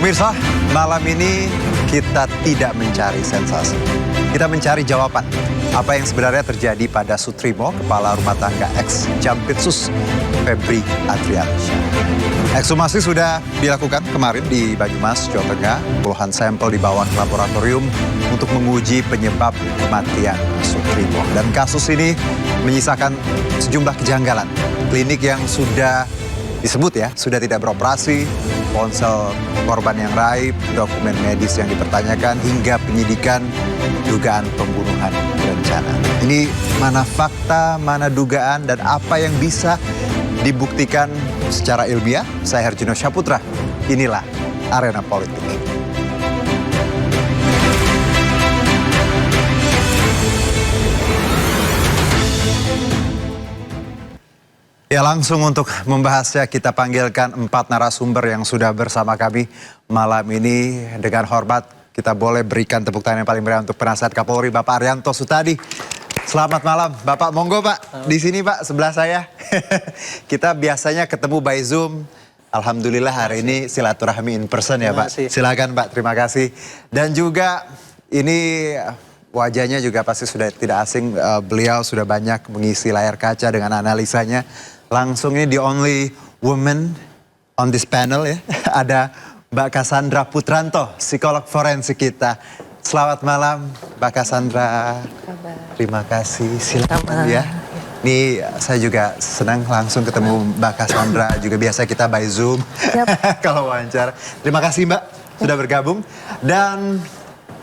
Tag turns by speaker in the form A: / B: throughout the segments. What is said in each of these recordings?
A: Pemirsa, malam ini kita tidak mencari sensasi. Kita mencari jawaban. Apa yang sebenarnya terjadi pada Sutrimo, kepala rumah tangga ex-Jampitsus Febri Adriansyah. Ekshumasi sudah dilakukan kemarin di Banyumas, Jawa Tengah. Puluhan sampel dibawa ke laboratorium untuk menguji penyebab kematian Sutrimo. Dan kasus ini menyisakan sejumlah kejanggalan. Klinik yang sudah disebut ya, sudah tidak beroperasi, ponsel korban yang raib, dokumen medis yang dipertanyakan, hingga penyidikan dugaan pembunuhan berencana. Ini mana fakta, mana dugaan, dan apa yang bisa dibuktikan secara ilmiah? Saya Herjino Syaputra, inilah Arena Politik. Ya, langsung untuk membahasnya kita panggilkan 4 narasumber yang sudah bersama kami malam ini. Dengan hormat kita boleh berikan tepuk tangan yang paling meriah untuk Penasihat Kapolri Bapak Arianto Sutadi. Selamat malam Bapak, monggo Pak, di sini Pak sebelah saya. Kita biasanya ketemu by Zoom. Alhamdulillah hari ini silaturahmi in person ya Pak. Silakan Pak, terima kasih. Dan juga ini wajahnya juga pasti sudah tidak asing, beliau sudah banyak mengisi layar kaca dengan analisanya. Langsung ini the only woman on this panel ya. Ada Mbak Cassandra Putranto, psikolog forensik kita. Selamat malam Mbak Cassandra. Terima kasih, silakan ya. Ini saya juga senang langsung ketemu Mbak Cassandra. Juga biasa kita by Zoom kalau wawancara. Terima kasih Mbak sudah bergabung. Dan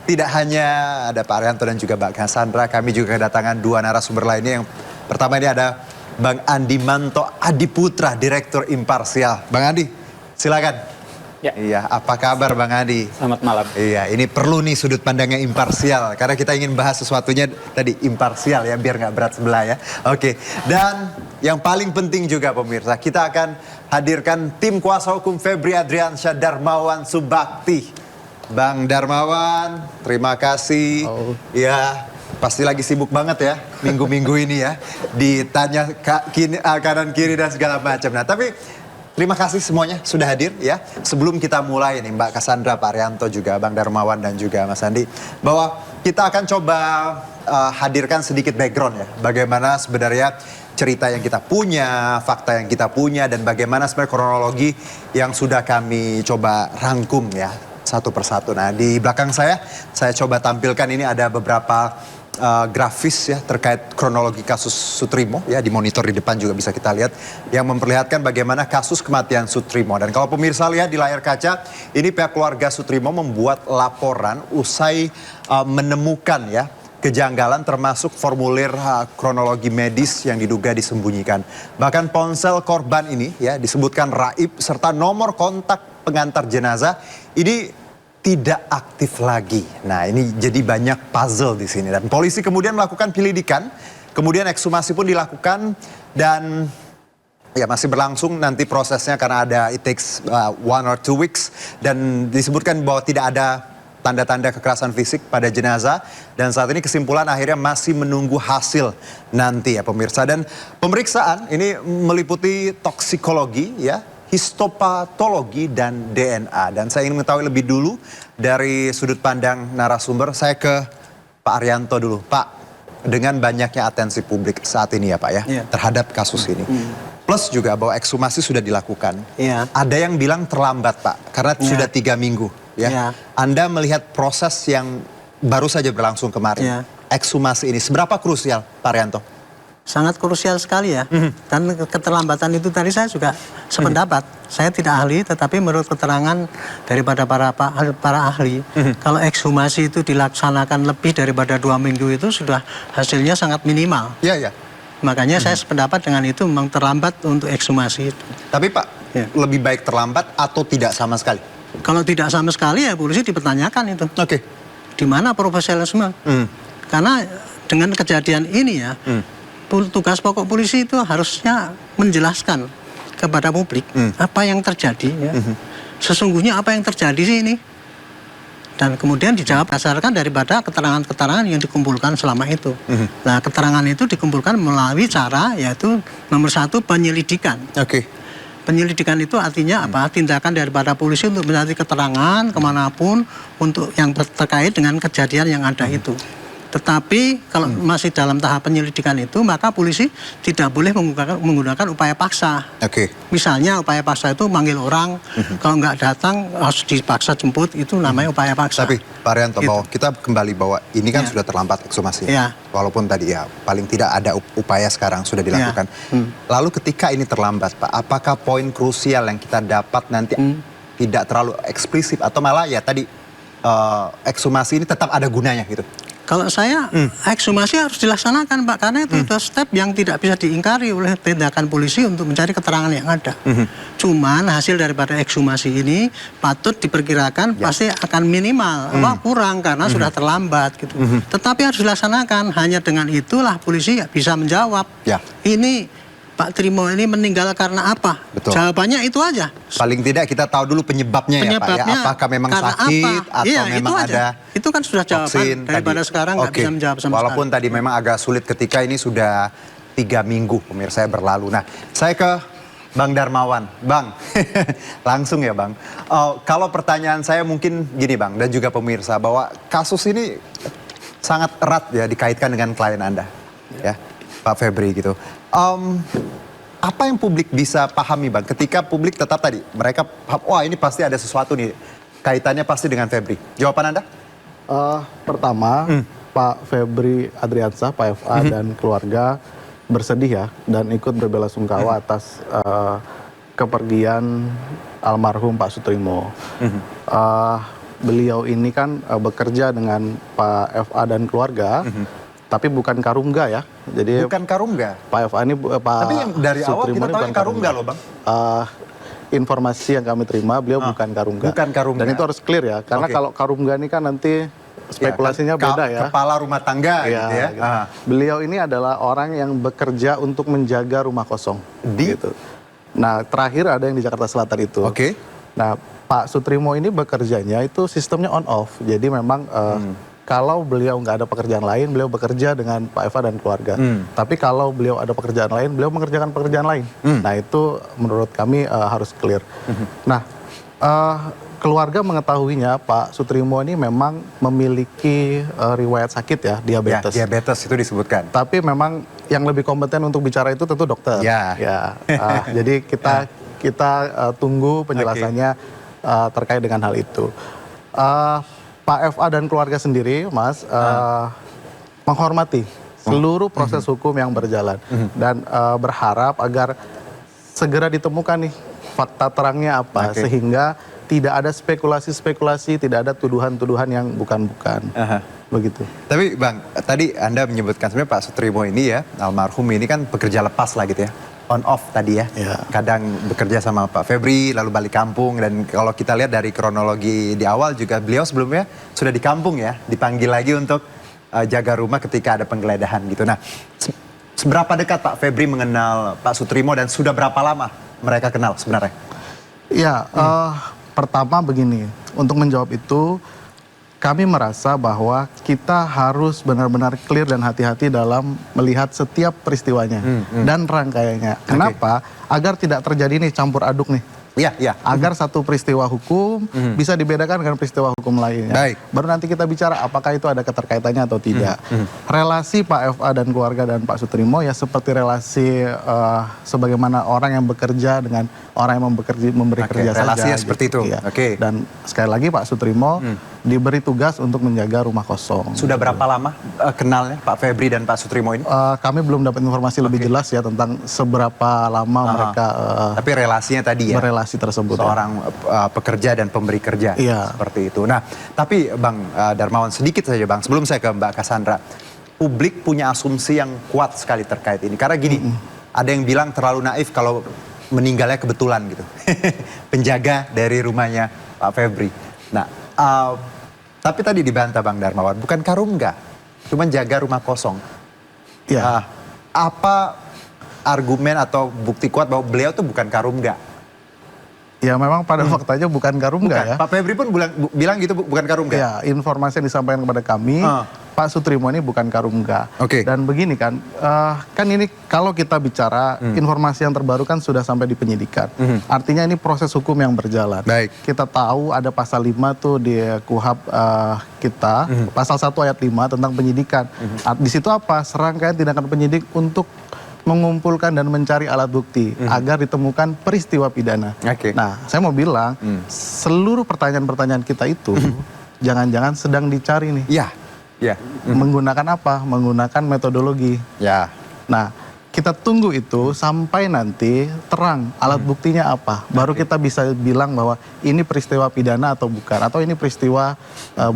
A: tidak hanya ada Pak Arianto dan juga Mbak Cassandra, kami juga kedatangan 2 narasumber lainnya. Yang pertama ini ada Bang Andi Manto Adiputra, Direktur Imparsial. Bang Andi, silakan.
B: Ya.
A: Iya, apa kabar Bang Andi?
B: Selamat malam.
A: Iya, ini perlu nih sudut pandangnya imparsial. Karena kita ingin bahas sesuatunya tadi imparsial ya, biar nggak berat sebelah ya. Oke, dan yang paling penting juga pemirsa, kita akan hadirkan tim kuasa hukum Febri Adriansyah, Darmawan Subakti. Bang Darmawan, terima kasih. Ya, pasti lagi sibuk banget ya minggu-minggu ini ya. Ditanya kanan kiri dan segala macam. Nah, tapi terima kasih semuanya sudah hadir ya. Sebelum kita mulai nih Mbak Cassandra, Pak Arianto, juga Bang Darmawan dan juga Mas Andi, bahwa kita akan coba hadirkan sedikit background ya. Bagaimana sebenarnya cerita yang kita punya, fakta yang kita punya, dan bagaimana sebenarnya kronologi yang sudah kami coba rangkum ya satu persatu. Nah, di belakang saya coba tampilkan ini ada beberapa grafis ya terkait kronologi kasus Sutrimo ya, di monitor di depan juga bisa kita lihat yang memperlihatkan bagaimana kasus kematian Sutrimo. Dan kalau pemirsa lihat di layar kaca, ini pihak keluarga Sutrimo membuat laporan usai menemukan ya kejanggalan termasuk formulir kronologi medis yang diduga disembunyikan. Bahkan ponsel korban ini ya disebutkan raib serta nomor kontak pengantar jenazah ini tidak aktif lagi. Nah, ini jadi banyak puzzle di sini. Dan polisi kemudian melakukan penyelidikan, kemudian ekshumasi pun dilakukan, dan ya masih berlangsung nanti prosesnya karena ada it takes 1 or 2 weeks, dan disebutkan bahwa tidak ada tanda-tanda kekerasan fisik pada jenazah, dan saat ini kesimpulan akhirnya masih menunggu hasil nanti ya pemirsa. Dan pemeriksaan ini meliputi toksikologi ya, histopatologi dan DNA. Dan saya ingin mengetahui lebih dulu dari sudut pandang narasumber. Saya ke Pak Arianto dulu. Pak, dengan banyaknya atensi publik saat ini ya Pak ya, terhadap kasus ini. Plus juga bahwa ekshumasi sudah dilakukan. Ada yang bilang terlambat Pak, karena sudah 3 minggu ya. Anda melihat proses yang baru saja berlangsung kemarin. Ekshumasi ini seberapa krusial Pak Arianto?
C: Sangat krusial sekali ya. Dan keterlambatan itu tadi saya juga sependapat. Saya tidak ahli, tetapi menurut keterangan daripada para ahli, kalau ekshumasi itu dilaksanakan lebih daripada 2 minggu itu sudah hasilnya sangat minimal.
A: Iya.
C: Makanya saya sependapat dengan itu, memang terlambat untuk ekshumasi itu.
A: Tapi Pak, lebih baik terlambat atau tidak sama sekali?
C: Kalau tidak sama sekali ya polisi dipertanyakan itu. Di mana profesionalisme? Karena dengan kejadian ini ya, tugas pokok polisi itu harusnya menjelaskan kepada publik apa yang terjadi ya. Sesungguhnya apa yang terjadi sih ini, dan kemudian dijawab berdasarkan daripada keterangan-keterangan yang dikumpulkan selama itu. Nah, keterangan itu dikumpulkan melalui cara yaitu nomor 1 penyelidikan. Penyelidikan itu artinya apa? Tindakan daripada polisi untuk mencari keterangan kemanapun untuk yang terkait dengan kejadian yang ada itu. Tetapi kalau masih dalam tahap penyelidikan itu, maka polisi tidak boleh menggunakan upaya paksa. Misalnya upaya paksa itu manggil orang, kalau nggak datang harus dipaksa jemput, itu namanya upaya paksa.
A: Tapi Pak Rianto,
C: Gitu.
A: bahwa kita kembali bahwa ini kan sudah terlambat ekshumasi. Walaupun tadi ya paling tidak ada upaya sekarang sudah dilakukan. Lalu ketika ini terlambat Pak, apakah poin krusial yang kita dapat nanti tidak terlalu eksplisit atau malah ya tadi ekshumasi ini tetap ada gunanya gitu?
C: Kalau saya, ekshumasi harus dilaksanakan Pak, karena itu adalah step yang tidak bisa diingkari oleh tindakan polisi untuk mencari keterangan yang ada. Cuman hasil daripada ekshumasi ini patut diperkirakan pasti akan minimal, kurang karena sudah terlambat gitu. Tetapi harus dilaksanakan, hanya dengan itulah polisi bisa menjawab. Ini Pak Trimo ini meninggal karena apa? Jawabannya itu aja.
A: Paling tidak kita tahu dulu penyebabnya ya Pak ya. Apakah memang sakit atau memang ada
C: itu kan sudah jawaban daripada
A: tadi.
C: Sekarang nggak bisa menjawab sama
A: Walaupun tadi memang agak sulit ketika ini sudah 3 minggu pemirsa berlalu. Nah, saya ke Bang Darmawan. Bang, langsung ya Bang. Kalau pertanyaan saya mungkin gini Bang, dan juga pemirsa, bahwa kasus ini sangat erat ya dikaitkan dengan klien Anda. Ya, Pak Febri gitu. Apa yang publik bisa pahami Bang, ketika publik tetap tadi, mereka paham, wah ini pasti ada sesuatu nih, kaitannya pasti dengan Febri. Jawaban Anda?
B: Pertama, Pak Febri Adriansah, Pak FA dan keluarga bersedih ya, dan ikut berbelasungkawa atas kepergian almarhum Pak Sutrimo. Beliau ini kan bekerja dengan Pak FA dan keluarga, tapi bukan Karungga ya. Jadi
A: bukan Karungga.
B: Pak FA ini Pak
A: Tapi yang dari awal kita tahu yang Karungga loh Bang.
B: Informasi yang kami terima beliau bukan Karungga.
A: Bukan Karungga.
B: Dan itu harus clear ya, karena kalau Karungga ini kan nanti spekulasinya beda ya.
A: Kepala rumah tangga gitu ya.
B: Gitu. Beliau ini adalah orang yang bekerja untuk menjaga rumah kosong. Gitu. Nah, terakhir ada yang di Jakarta Selatan itu. Nah, Pak Sutrimo ini bekerjanya itu sistemnya on off. Jadi memang kalau beliau nggak ada pekerjaan lain, beliau bekerja dengan Pak Eva dan keluarga. Tapi kalau beliau ada pekerjaan lain, beliau mengerjakan pekerjaan lain. Nah, itu menurut kami harus clear. Nah, keluarga mengetahuinya Pak Sutrimo ini memang memiliki riwayat sakit ya, diabetes.
A: Ya, diabetes itu disebutkan.
B: Tapi memang yang lebih kompeten untuk bicara itu tentu dokter. Jadi kita tunggu penjelasannya terkait dengan hal itu. Pak FA dan keluarga sendiri, Mas, menghormati seluruh proses hukum yang berjalan dan berharap agar segera ditemukan nih fakta terangnya apa, sehingga tidak ada spekulasi-spekulasi, tidak ada tuduhan-tuduhan yang bukan-bukan. Begitu.
A: Tapi Bang, tadi Anda menyebutkan sebenarnya Pak Sutrimo ini ya, almarhum ini kan bekerja lepas lah gitu ya. On off tadi ya. Kadang bekerja sama Pak Febri lalu balik kampung, dan kalau kita lihat dari kronologi di awal juga beliau sebelumnya sudah di kampung ya, dipanggil lagi untuk jaga rumah ketika ada penggeledahan gitu. Nah, seberapa dekat Pak Febri mengenal Pak Sutrimo dan sudah berapa lama mereka kenal sebenarnya?
B: Ya, pertama begini, untuk menjawab itu kami merasa bahwa kita harus benar-benar clear dan hati-hati dalam melihat setiap peristiwanya dan rangkaiannya. Kenapa? Agar tidak terjadi nih campur aduk nih. Agar satu peristiwa hukum bisa dibedakan dengan peristiwa hukum lainnya. Baru nanti kita bicara apakah itu ada keterkaitannya atau tidak. Relasi Pak FA dan keluarga dan Pak Sutrimo ya seperti relasi sebagaimana orang yang bekerja dengan orang yang memberi kerja saja.
A: Relasinya seperti itu.
B: Dan sekali lagi Pak Sutrimo diberi tugas untuk menjaga rumah kosong.
A: Sudah berapa lama kenalnya Pak Febri dan Pak Sutrimo ini?
B: Kami belum dapat informasi lebih jelas ya tentang seberapa lama mereka.
A: Tapi relasinya tadi ya.
B: Berrelasi tersebut.
A: Seorang pekerja dan pemberi kerja. Seperti itu. Nah, tapi Bang Darmawan sedikit saja Bang, sebelum saya ke Mbak Cassandra. Publik punya asumsi yang kuat sekali terkait ini. Karena gini, ada yang bilang terlalu naif kalau meninggalnya kebetulan gitu. Penjaga dari rumahnya Pak Febri. Nah, tapi tadi dibantah Bang Darmawan, bukan Karungga, cuma jaga rumah kosong. Apa argumen atau bukti kuat bahwa beliau tuh bukan Karungga?
B: Ya memang pada faktanya bukan Karungga ya.
A: Pak Febri pun bilang gitu bukan Karungga?
B: Ya, informasi yang disampaikan kepada kami, Pak Sutrimo ini bukan Karungga.
A: Oke.
B: Dan begini kan, kan ini kalau kita bicara informasi yang terbaru kan sudah sampai di penyidikan. Artinya ini proses hukum yang berjalan.
A: Baik.
B: Kita tahu ada pasal 5 tuh di KUHP kita, pasal 1 ayat 5 tentang penyidikan. Di situ apa? Serangkaian tindakan penyidik untuk mengumpulkan dan mencari alat bukti agar ditemukan peristiwa pidana.
A: Oke.
B: Nah, saya mau bilang seluruh pertanyaan-pertanyaan kita itu jangan-jangan sedang dicari nih.
A: Ya, ya,
B: Menggunakan apa? Menggunakan metodologi.
A: ya.
B: Nah, kita tunggu itu sampai nanti terang alat buktinya apa. Baru kita bisa bilang bahwa ini peristiwa pidana atau bukan. Atau ini peristiwa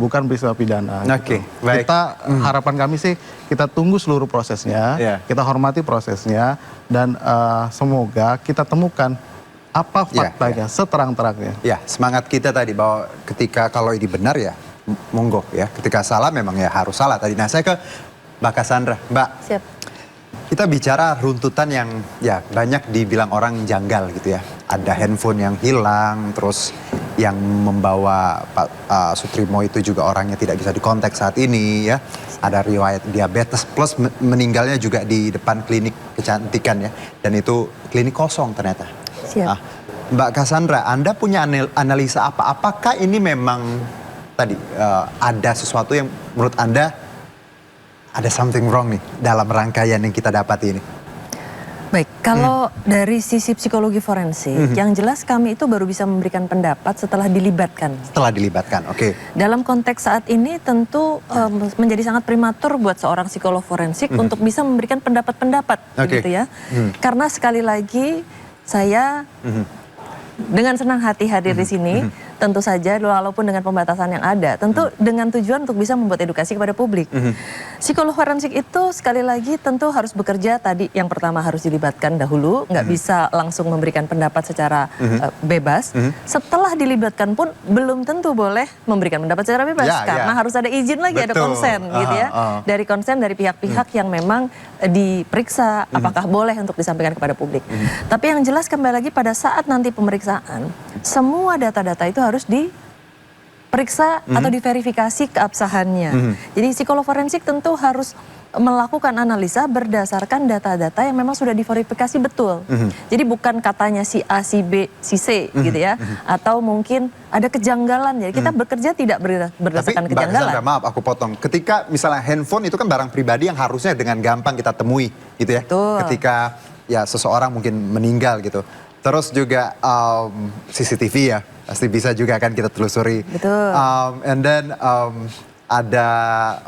B: bukan peristiwa pidana.
A: Oke, baik.
B: Kita harapan kami sih kita tunggu seluruh prosesnya.
A: Iya.
B: Kita hormati prosesnya. Dan semoga kita temukan apa
A: Iya,
B: faktanya seterang-terangnya.
A: Ya, semangat kita tadi bahwa ketika kalau ini benar ya monggo ya. Ketika salah memang ya harus salah tadi. Nah, saya ke Mbak Cassandra. Mbak,
D: Siap.
A: kita bicara runtutan yang ya banyak dibilang orang janggal gitu ya. Ada handphone yang hilang, terus yang membawa Pak Sutrimo itu juga orangnya tidak bisa dikontak saat ini ya. Ada riwayat diabetes plus meninggalnya juga di depan klinik kecantikan ya. Dan itu klinik kosong ternyata.
D: Siap.
A: Ah, Mbak Cassandra, Anda punya analisa apa? Apakah ini memang tadi ada sesuatu yang menurut Anda ada something wrong nih dalam rangkaian yang kita dapati ini?
D: Baik, kalau dari sisi psikologi forensik, yang jelas kami itu baru bisa memberikan pendapat setelah dilibatkan.
A: Setelah dilibatkan, oke.
D: Dalam konteks saat ini tentu menjadi sangat prematur buat seorang psikolog forensik untuk bisa memberikan pendapat-pendapat,
A: Oke.
D: begitu ya. Karena sekali lagi saya dengan senang hati hadir di sini. Tentu saja walaupun dengan pembatasan yang ada, tentu dengan tujuan untuk bisa membuat edukasi kepada publik. Psikolog forensik itu sekali lagi tentu harus bekerja tadi yang pertama harus dilibatkan dahulu, nggak bisa langsung memberikan pendapat secara bebas. Setelah dilibatkan pun belum tentu boleh memberikan pendapat secara bebas
A: Ya,
D: karena
A: ya.
D: harus ada izin lagi, ada
A: Betul.
D: konsen gitu ya. Dari konsen dari pihak-pihak yang memang diperiksa apakah boleh untuk disampaikan kepada publik. Tapi yang jelas kembali lagi pada saat nanti pemeriksaan, semua data-data itu harus diperiksa atau diverifikasi keabsahannya. Jadi psikolog forensik tentu harus melakukan analisa berdasarkan data-data yang memang sudah diverifikasi betul. Jadi bukan katanya si A, si B, si C gitu ya. Atau mungkin ada kejanggalan. Jadi kita bekerja tidak berdasarkan
A: Tapi Mbak
D: kejanggalan.
A: Cassandra, maaf aku potong. Ketika misalnya handphone itu kan barang pribadi yang harusnya dengan gampang kita temui gitu ya.
D: Betul.
A: Ketika ya seseorang mungkin meninggal gitu. Terus juga CCTV ya, pasti bisa juga kan kita telusuri.
D: Betul.
A: And then ada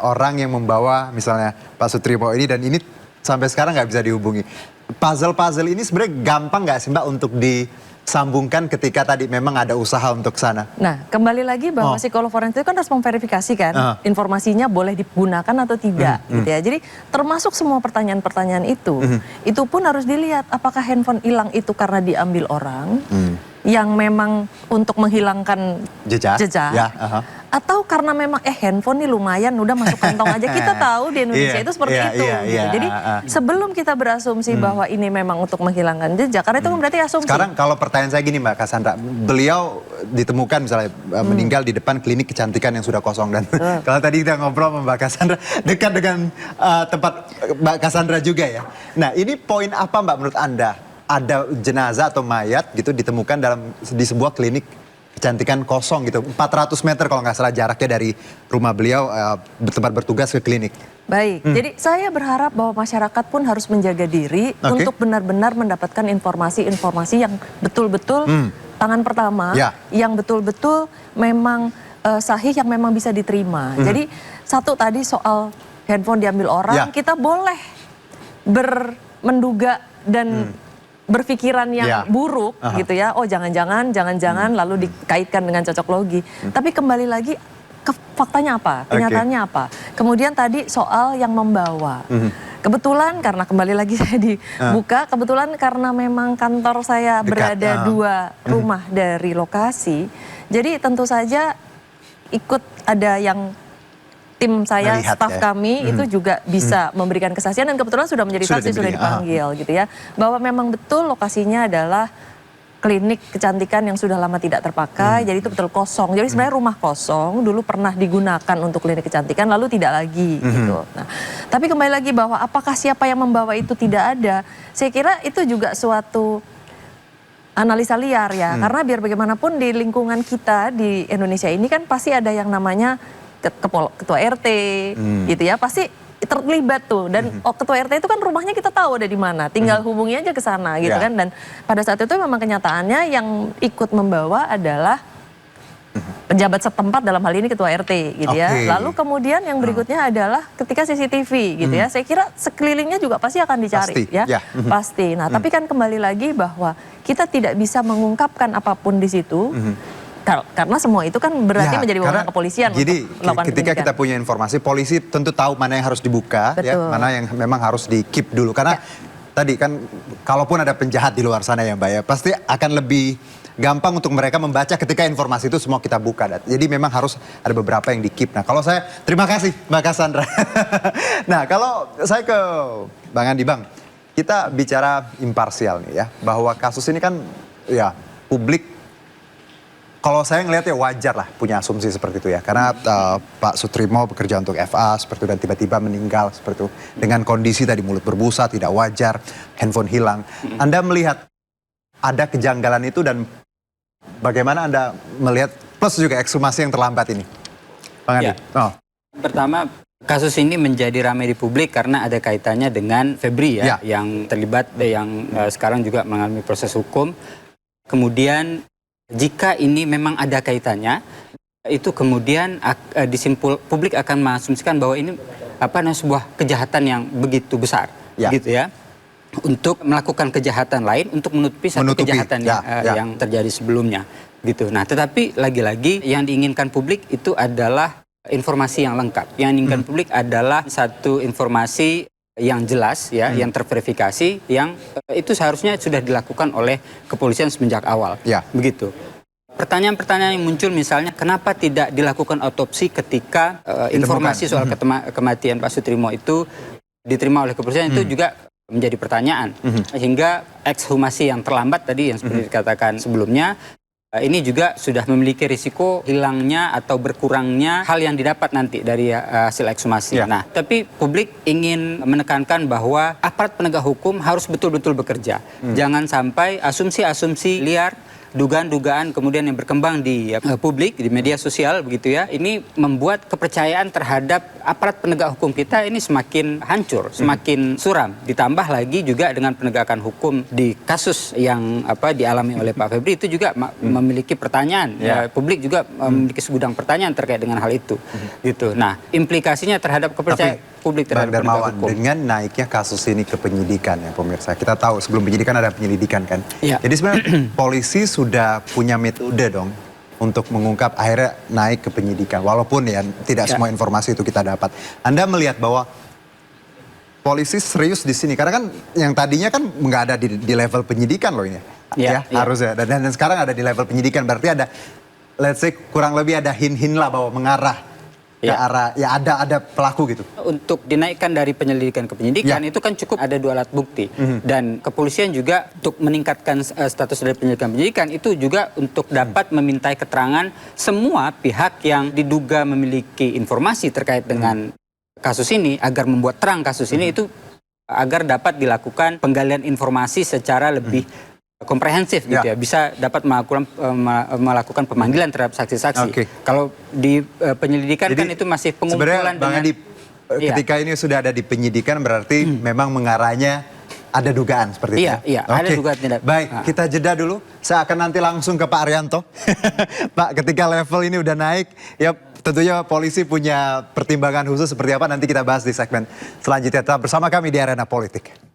A: orang yang membawa misalnya Pak Sutrimo ini dan ini sampai sekarang nggak bisa dihubungi. Puzzle-puzzle ini sebenarnya gampang nggak sih Mbak untuk disambungkan ketika tadi memang ada usaha untuk sana?
D: Nah, kembali lagi bahwa psikolog forensik itu kan harus memverifikasi kan informasinya boleh digunakan atau tidak gitu ya. Jadi termasuk semua pertanyaan-pertanyaan itu pun harus dilihat apakah handphone hilang itu karena diambil orang yang memang untuk menghilangkan
A: Jejak? Ya,
D: atau karena memang handphone nih lumayan udah masuk kantong aja. Kita tahu di Indonesia
A: Iya,
D: itu seperti
A: iya,
D: itu
A: iya,
D: gitu.
A: iya,
D: Jadi sebelum kita berasumsi bahwa ini memang untuk menghilangkan jejak, karena itu kan berarti asumsi.
A: Sekarang kalau pertanyaan saya gini Mbak Cassandra, beliau ditemukan misalnya meninggal di depan klinik kecantikan yang sudah kosong dan kalau tadi kita ngobrol sama Mbak Cassandra dekat dengan tempat Mbak Cassandra juga ya. Nah ini poin apa Mbak menurut Anda? Ada jenazah atau mayat gitu ditemukan di sebuah klinik kecantikan kosong gitu, 400 meter kalau nggak salah jaraknya dari rumah beliau tempat bertugas ke klinik.
D: Baik, jadi saya berharap bahwa masyarakat pun harus menjaga diri untuk benar-benar mendapatkan informasi-informasi yang betul-betul tangan pertama, yang betul-betul memang sahih, yang memang bisa diterima. Jadi satu tadi soal handphone diambil orang, kita boleh menduga dan berpikiran yang buruk gitu ya. Oh jangan-jangan lalu dikaitkan dengan cocok logi. Tapi kembali lagi faktanya apa, kenyataannya apa. Kemudian tadi soal yang membawa. Kebetulan karena kembali lagi saya dibuka, kebetulan karena memang kantor saya berada 2 rumah dari lokasi. Jadi tentu saja ikut ada yang tim saya,
A: melihat
D: staf kami itu juga bisa memberikan kesaksian dan kebetulan sudah menjadi saksi, sudah dipanggil gitu ya. Bahwa memang betul lokasinya adalah klinik kecantikan yang sudah lama tidak terpakai, jadi itu betul kosong. Jadi sebenarnya rumah kosong dulu pernah digunakan untuk klinik kecantikan, lalu tidak lagi gitu. Nah, tapi kembali lagi bahwa apakah siapa yang membawa itu tidak ada, saya kira itu juga suatu analisa liar ya, karena biar bagaimanapun di lingkungan kita di Indonesia ini kan pasti ada yang namanya ketua RT gitu ya, pasti terlibat tuh, dan ketua RT itu kan rumahnya kita tahu ada di mana, tinggal hubungi aja ke sana gitu kan. Dan pada saat itu memang kenyataannya yang ikut membawa adalah pejabat setempat, dalam hal ini ketua RT gitu ya. Lalu kemudian yang berikutnya adalah ketika CCTV gitu ya, saya kira sekelilingnya juga pasti akan dicari pasti. Nah tapi kan kembali lagi bahwa kita tidak bisa mengungkapkan apapun di situ. Karena semua itu kan berarti menjadi wewenang kepolisian.
A: Jadi ketika kita punya informasi, polisi tentu tahu mana yang harus dibuka, ya, mana yang memang harus di-keep dulu. Karena tadi kan, kalaupun ada penjahat di luar sana ya Mbak ya, pasti akan lebih gampang untuk mereka membaca ketika informasi itu semua kita buka. Jadi memang harus ada beberapa yang di-keep. Nah kalau saya, terima kasih Mbak Cassandra. Nah kalau saya ke Bang Andi, Bang, kita bicara imparsial nih ya, bahwa kasus ini kan ya publik, kalau saya ngelihat ya wajar lah punya asumsi seperti itu ya. Karena Pak Sutrimo bekerja untuk FA seperti itu dan tiba-tiba meninggal seperti itu. Dengan kondisi tadi mulut berbusa, tidak wajar, handphone hilang. Anda melihat ada kejanggalan itu dan bagaimana Anda melihat plus juga ekshumasi yang terlambat ini? Bang Andi.
E: Pertama, kasus ini menjadi ramai di publik karena ada kaitannya dengan Febri ya. Yang terlibat, yang sekarang juga mengalami proses hukum. Kemudian jika ini memang ada kaitannya, itu kemudian publik akan mengasumsikan bahwa ini sebuah kejahatan yang begitu besar, gitu ya, untuk melakukan kejahatan lain untuk menutupi satu kejahatan yang terjadi sebelumnya, gitu. Nah, tetapi lagi-lagi yang diinginkan publik itu adalah informasi yang lengkap. Yang diinginkan publik adalah satu informasi yang jelas ya, yang terverifikasi, yang itu seharusnya sudah dilakukan oleh kepolisian semenjak awal, begitu. Pertanyaan-pertanyaan yang muncul misalnya, kenapa tidak dilakukan otopsi ketika informasi soal kematian Pak Sutrimo itu diterima oleh kepolisian, itu juga menjadi pertanyaan. Sehingga ekshumasi yang terlambat tadi yang seperti dikatakan sebelumnya, ini juga sudah memiliki risiko hilangnya atau berkurangnya hal yang didapat nanti dari hasil ekshumasi. Nah, tapi publik ingin menekankan bahwa aparat penegak hukum harus betul-betul bekerja. Jangan sampai asumsi-asumsi liar, dugaan-dugaan kemudian yang berkembang di publik, di media sosial begitu ya, ini membuat kepercayaan terhadap aparat penegak hukum kita ini semakin hancur, semakin suram. Ditambah lagi juga dengan penegakan hukum di kasus yang dialami oleh Pak Febri itu juga memiliki pertanyaan. Publik juga memiliki segudang pertanyaan terkait dengan hal itu. Gitu. Nah, implikasinya terhadap kepercayaan publik terhadap penegak hukum.
A: Dengan naiknya kasus ini ke penyidikan ya pemirsa, kita tahu sebelum penyidikan ada penyelidikan kan. Jadi sebenarnya polisi sudah punya metode dong untuk mengungkap, akhirnya naik ke penyidikan. Walaupun ya tidak semua informasi itu kita dapat. Anda melihat bahwa polisi serius di sini, karena kan yang tadinya kan nggak ada di level penyidikan loh ini. Harusnya. Dan sekarang ada di level penyidikan, berarti ada, let's say kurang lebih ada hint-hint lah bahwa mengarah ke arah, ya ada pelaku gitu.
E: Untuk dinaikkan dari penyelidikan ke penyidikan itu kan cukup ada 2 alat bukti. Dan kepolisian juga untuk meningkatkan status dari penyidikan itu juga untuk dapat memintai keterangan semua pihak yang diduga memiliki informasi terkait dengan kasus ini, agar membuat terang kasus ini, itu agar dapat dilakukan penggalian informasi secara lebih komprehensif gitu ya, bisa dapat melakukan pemanggilan terhadap saksi-saksi. Kalau di penyelidikan kan itu masih pengumpulan
A: dengan... ketika ini sudah ada di penyidikan berarti memang mengarahnya ada dugaan seperti itu.
E: Iya, ada dugaan tidak.
A: Baik, kita jeda dulu. Saya akan nanti langsung ke Pak Arianto. Pak, ketika level ini udah naik, ya tentunya polisi punya pertimbangan khusus seperti apa, nanti kita bahas di segmen selanjutnya. Tetap bersama kami di Arena Politik.